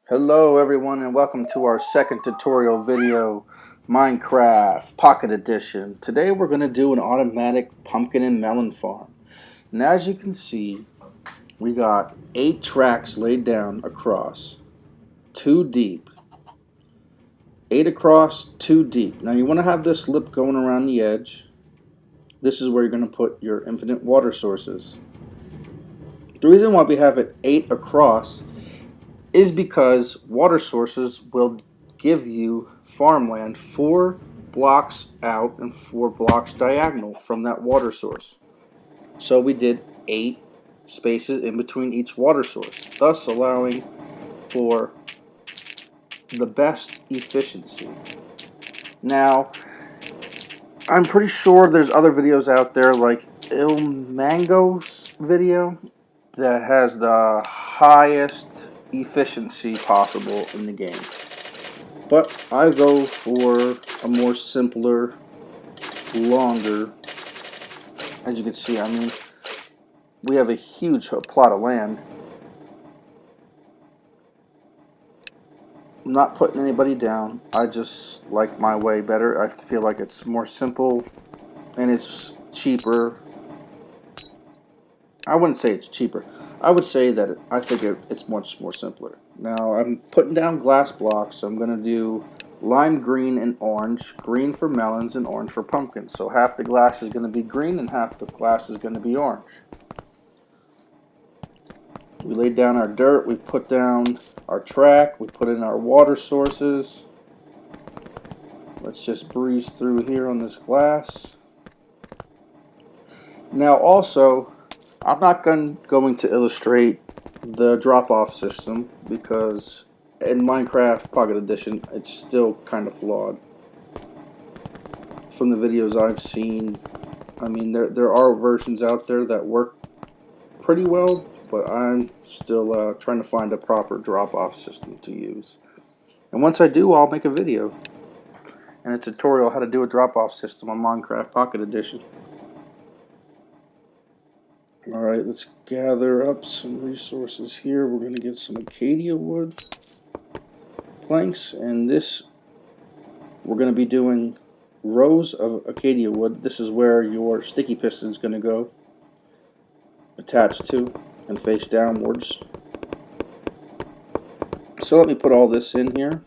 Hello everyone and welcome to our second tutorial video, Minecraft Pocket Edition. Today we're going to do an automatic pumpkin and melon farm. And as you can see, we got 8 tracks laid down across, 2 deep. 8 across, 2 deep. Now you want to have this lip going around the edge. This is where you're going to put your infinite water sources. The reason why we have it 8 across is because water sources will give you farmland 4 blocks out and 4 blocks diagonal from that water source. So we did 8 spaces in between each water source, thus allowing for the best efficiency. Now, I'm pretty sure there's other videos out there like Il Mango's video that has the highest efficiency possible in the game. But I go for a more simpler, longer. As you can see, I mean, we have a huge plot of land. I'm not putting anybody down. I just like my way better. I feel like it's more simple and it's cheaper. I wouldn't say it's cheaper. I would say that I think it's much more simpler. Now I'm putting down glass blocks. So I'm going to do lime green and orange. Green for melons and orange for pumpkins. So half the glass is going to be green and half the glass is going to be orange. We laid down our dirt. We put down our track. We put in our water sources. Let's just breeze through here on this glass. Now also, I'm not going to illustrate the drop-off system because in Minecraft Pocket Edition it's still kind of flawed. From the videos I've seen, I mean there are versions out there that work pretty well, but I'm still trying to find a proper drop-off system to use. And once I do, I'll make a video and a tutorial how to do a drop-off system on Minecraft Pocket Edition. Alright, let's gather up some resources here. We're going to get some acacia wood planks, and this, we're going to be doing rows of acacia wood. This is where your sticky piston is going to go attached to and face downwards. So let me put all this in here.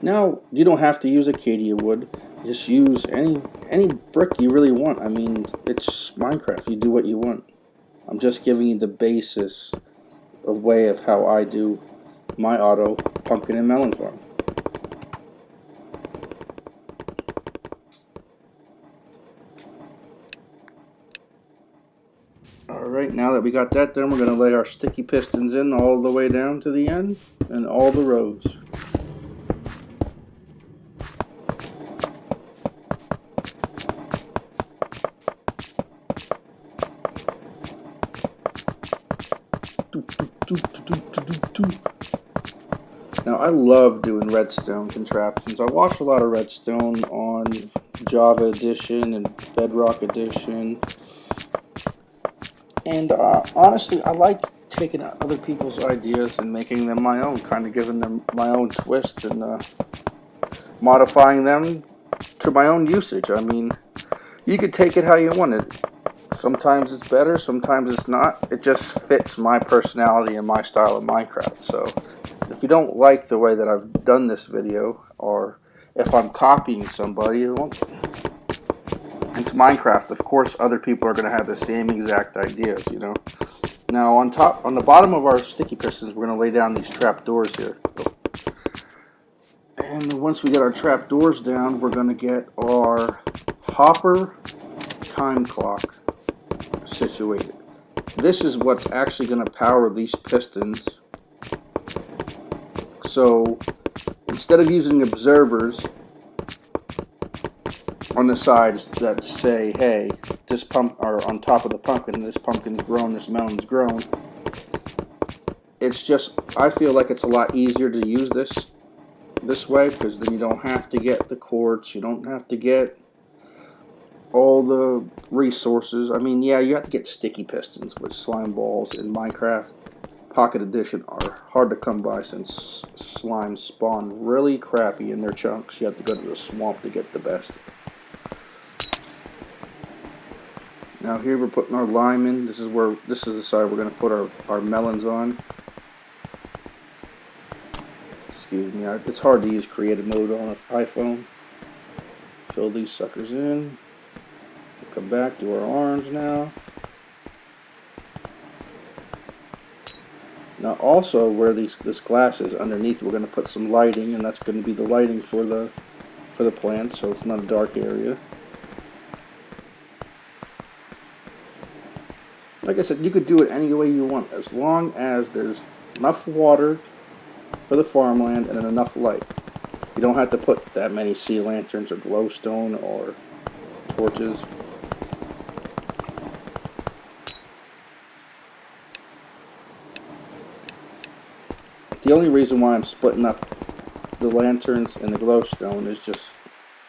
Now, you don't have to use acacia wood. Just use any brick you really want. I mean, it's Minecraft. You do what you want. I'm just giving you the basis of way of how I do my auto pumpkin and melon farm. Alright, now that we got that done, we're going to lay our sticky pistons in all the way down to the end and all the rows. Now I love doing redstone contraptions. I watch a lot of redstone on Java Edition and Bedrock Edition. And honestly, I like taking other people's ideas and making them my own, kind of giving them my own twist and modifying them to my own usage. I mean, you could take it how you want it. Sometimes it's better, sometimes it's not. It just fits my personality and my style of Minecraft. So if you don't like the way that I've done this video, or if I'm copying somebody, well, it's Minecraft. Of course, other people are going to have the same exact ideas, you know. Now, on the bottom of our sticky pistons, we're going to lay down these trap doors here. And once we get our trap doors down, we're going to get our hopper time clock situated. This is what's actually going to power these pistons. So instead of using observers on the sides that say, hey, this pump, or on top of the pumpkin, this pumpkin's grown, this melon's grown, it's just, I feel like it's a lot easier to use this this way, because then you don't have to get the quartz, you don't have to get all the resources. I mean, yeah, you have to get sticky pistons, which slime balls in Minecraft Pocket Edition are hard to come by since slimes spawn really crappy in their chunks. You have to go to the swamp to get the best. Now here we're putting our lime in. This is the side we're going to put our melons on. Excuse me, it's hard to use creative mode on an iPhone. Fill these suckers in. We'll come back to our orange now. Now also where this glass is underneath, we're going to put some lighting, and that's going to be the lighting for the plants, so it's not a dark area. Like I said, you could do it any way you want, as long as there's enough water for the farmland and enough light. You don't have to put that many sea lanterns or glowstone or torches. The only reason why I'm splitting up the lanterns and the glowstone is just,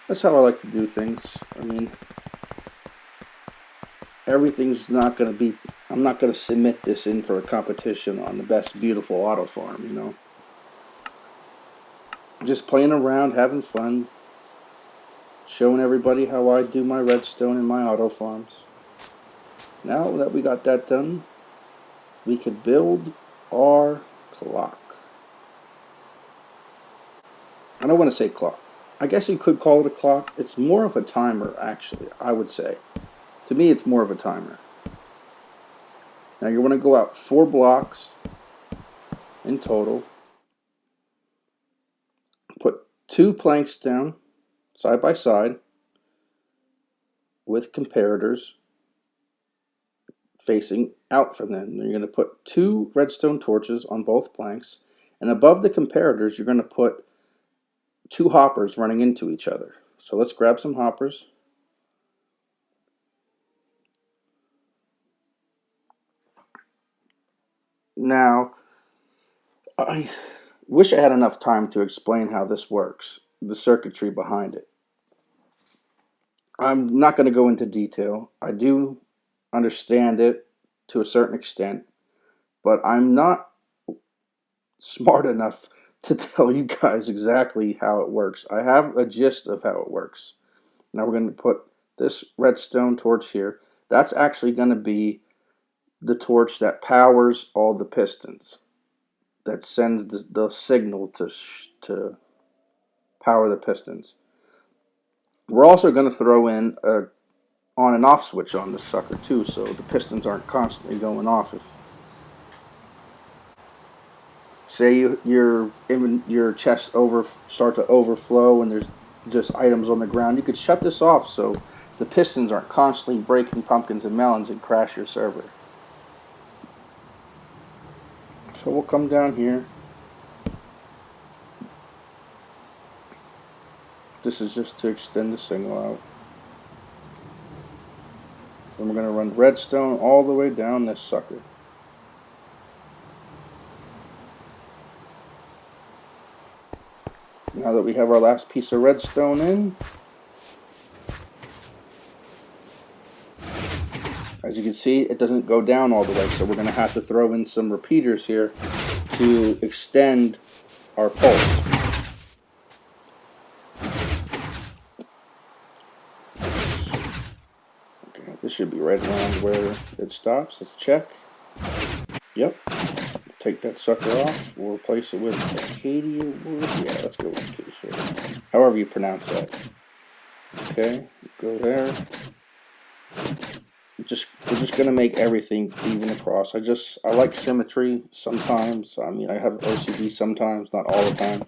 that's how I like to do things. I mean, everything's not going to be, I'm not going to submit this in for a competition on the best beautiful auto farm, you know. Just playing around, having fun, showing everybody how I do my redstone and my auto farms. Now that we got that done, we could build our clock. I don't want to say clock. I guess you could call it a clock. It's more of a timer, actually, I would say. To me, it's more of a timer. Now you want to go out 4 blocks in total. Put 2 planks down, side by side, with comparators facing out from them. You're going to put 2 redstone torches on both planks, and above the comparators, you're going to put 2 hoppers running into each other. So let's grab some hoppers. Now, I wish I had enough time to explain how this works, the circuitry behind it. I'm not going to go into detail. I do understand it to a certain extent, but I'm not smart enough to tell you guys exactly how it works. I have a gist of how it works. Now we're going to put this redstone torch here. That's actually going to be the torch that powers all the pistons, that sends the signal to power the pistons. We're also going to throw in a on and off switch on this sucker too, so the pistons aren't constantly going off. If say your chests start to overflow and there's just items on the ground, you could shut this off so the pistons aren't constantly breaking pumpkins and melons and crash your server. So we'll come down here. This is just to extend the signal out. Then we're going to run redstone all the way down this sucker. Now that we have our last piece of redstone in, as you can see, it doesn't go down all the way, so we're going to have to throw in some repeaters here to extend our pulse. Okay, this should be right around where it stops. Let's check. Yep. Take that sucker off. We'll replace it with acacia wood. Yeah, let's go with acacia. However you pronounce that. Okay, go there. We're just gonna make everything even across. I like symmetry sometimes. I mean, I have OCD sometimes, not all the time.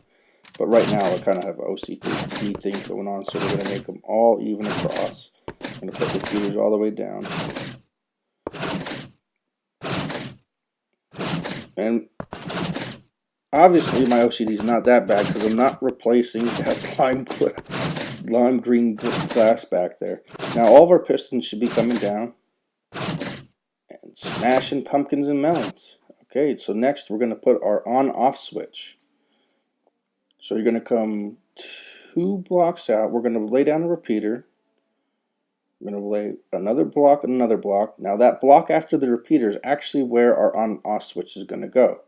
But right now, I kind of have an OCD thing going on, so we're gonna make them all even across. I'm gonna put the repeaters all the way down. And obviously my OCD is not that bad because I'm not replacing that lime green glass back there. Now all of our pistons should be coming down and smashing pumpkins and melons. Okay, so next we're going to put our on-off switch. So you're going to come 2 blocks out. We're going to lay down a repeater. We're going to lay another block and another block. Now that block after the repeater is actually where our on-off switch is going to go.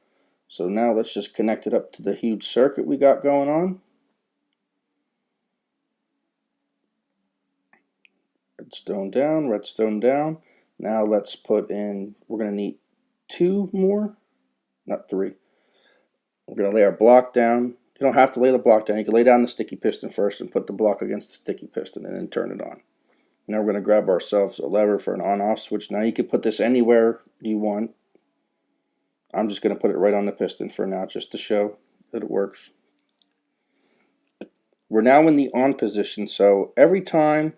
So now let's just connect it up to the huge circuit we got going on. Redstone down, redstone down. Now let's put in, we're going to need 2 more, not 3. We're going to lay our block down. You don't have to lay the block down. You can lay down the sticky piston first and put the block against the sticky piston and then turn it on. Now we're going to grab ourselves a lever for an on-off switch. Now you can put this anywhere you want. I'm just going to put it right on the piston for now just to show that it works. We're now in the on position, so every time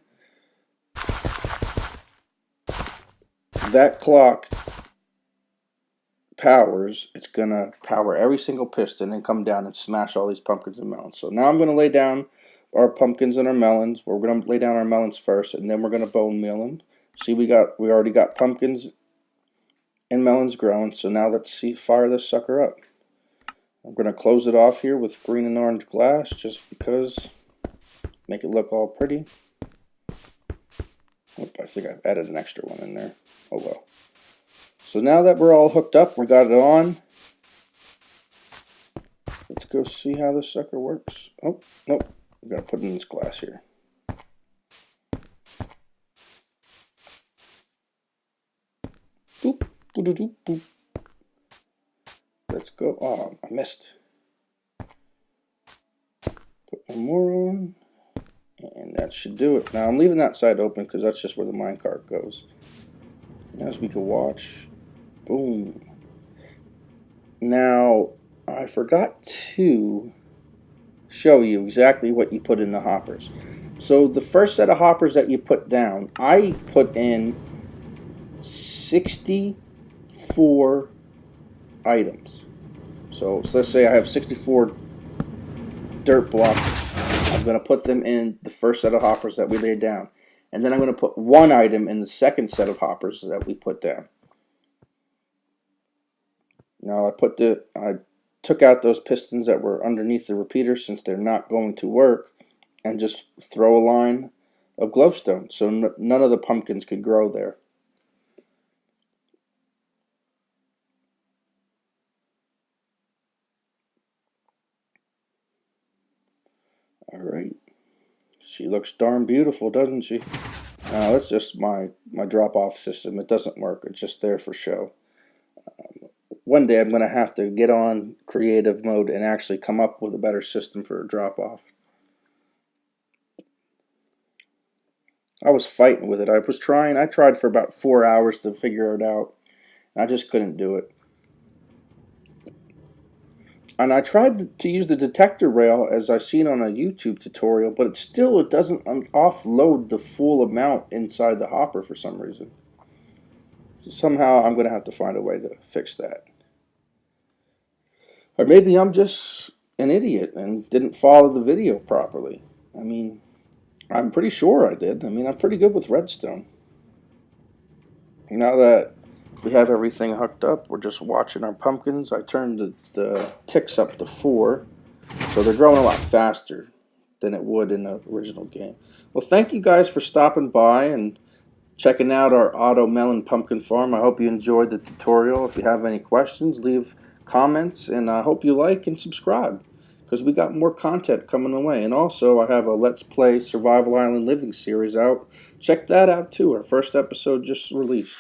that clock powers, it's going to power every single piston and come down and smash all these pumpkins and melons. So now I'm going to lay down our pumpkins and our melons. We're going to lay down our melons first, and then we're going to bone meal them. See, we already got pumpkins and melons growing. So now let's fire this sucker up. I'm going to close it off here with green and orange glass, just because, make it look all pretty. Oop, I think I've added an extra one in there. Oh well. So now that we're all hooked up, we got it on. Let's go see how this sucker works. Oh, nope. We gotta put in this glass here. Boop, boop, boop, boop. Let's go. Oh, I missed. Put one more on. And that should do it. Now I'm leaving that side open because that's just where the minecart goes. As we can watch. Boom. Now, I forgot to show you exactly what you put in the hoppers. So the first set of hoppers that you put down, I put in 64 items. So let's say I have 64 dirt blocks. I'm going to put them in the first set of hoppers that we laid down. And then I'm going to put 1 item in the second set of hoppers that we put down. Now I took out those pistons that were underneath the repeater since they're not going to work, and just throw a line of glowstone so none of the pumpkins could grow there. Alright, she looks darn beautiful, doesn't she? Now that's just my drop-off system. It doesn't work, it's just there for show. One day I'm going to have to get on creative mode and actually come up with a better system for a drop-off. I was fighting with it. I tried for about 4 hours to figure it out. I just couldn't do it. And I tried to use the detector rail as I seen on a YouTube tutorial, but it doesn't offload the full amount inside the hopper for some reason. So somehow I'm going to have to find a way to fix that. Or maybe I'm just an idiot and didn't follow the video properly. I mean, I'm pretty sure I did. I mean, I'm pretty good with redstone. Now that we have everything hooked up, we're just watching our pumpkins. I turned the ticks up to 4, so they're growing a lot faster than it would in the original game. Well, thank you guys for stopping by and checking out our auto melon pumpkin farm. I hope you enjoyed the tutorial. If you have any questions, leave comments, and I hope you like and subscribe, because we got more content coming away. And also, I have a Let's Play Survival Island Living series out. Check that out too. Our first episode just released.